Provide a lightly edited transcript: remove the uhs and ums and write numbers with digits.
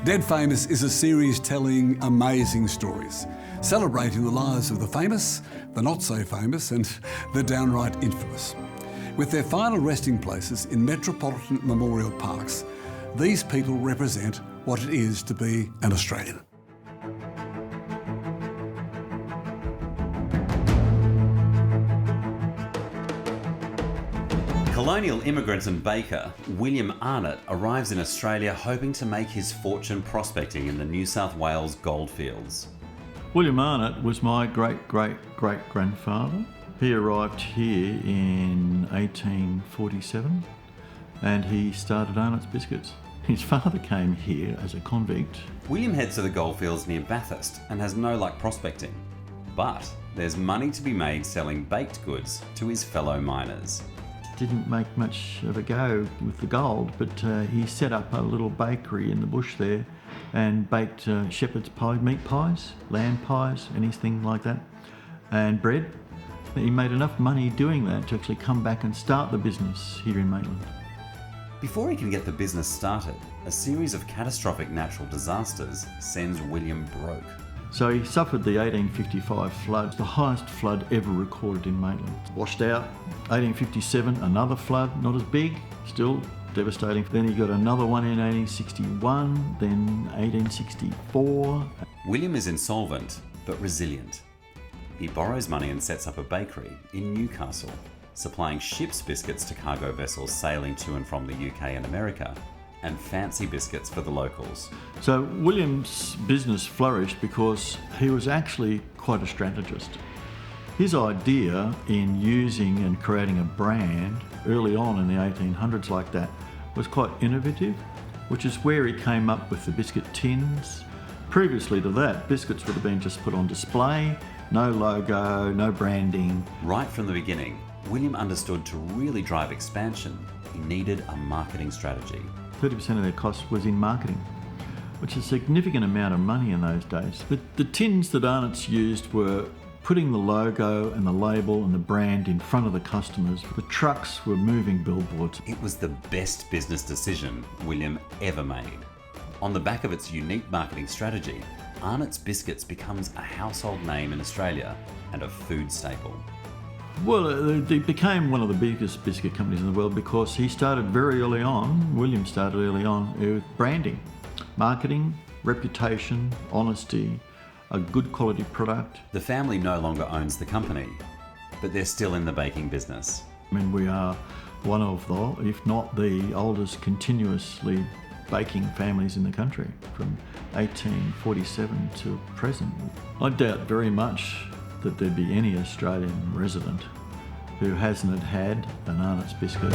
Dead Famous is a series telling amazing stories, celebrating the lives of the famous, the not so famous and the downright infamous. With their final resting places in Metropolitan Memorial Parks, these people represent what it is to be an Australian. Colonial immigrant and baker William Arnott arrives in Australia hoping to make his fortune prospecting in the New South Wales goldfields. William Arnott was my great-great-great-grandfather. He arrived here in 1847 and he started Arnott's Biscuits. His father came here as a convict. William heads to the goldfields near Bathurst and has no luck prospecting. But there's money to be made selling baked goods to his fellow miners. Didn't make much of a go with the gold, but he set up a little bakery in the bush there and baked shepherd's pie, meat pies, lamb pies, anything like that, and bread. He made enough money doing that to actually come back and start the business here in Maitland. Before he can get the business started, a series of catastrophic natural disasters sends William broke. So he suffered the 1855 flood, the highest flood ever recorded in Maitland. Washed out. 1857, another flood, not as big, still devastating. Then he got another one in 1861, then 1864. William is insolvent, but resilient. He borrows money and sets up a bakery in Newcastle, supplying ship's biscuits to cargo vessels sailing to and from the UK and America, and fancy biscuits for the locals. So William's business flourished because he was actually quite a strategist. His idea in using and creating a brand early on in the 1800s like that was quite innovative, which is where he came up with the biscuit tins. Previously to that, biscuits would have been just put on display, no logo, no branding. Right from the beginning, William understood to really drive expansion, he needed a marketing strategy. 30% of their cost was in marketing, which is a significant amount of money in those days. The tins that Arnott's used were putting the logo and the label and the brand in front of the customers. The trucks were moving billboards. It was the best business decision William ever made. On the back of its unique marketing strategy, Arnott's Biscuits becomes a household name in Australia and a food staple. Well, it became one of the biggest biscuit companies in the world because he started very early on, William started early on, with branding, marketing, reputation, honesty, a good quality product. The family no longer owns the company, but they're still in the baking business. I mean, we are one of the, if not the oldest continuously baking families in the country from 1847 to present. I doubt very much that there'd be any Australian resident who hasn't had an Arnott's biscuit.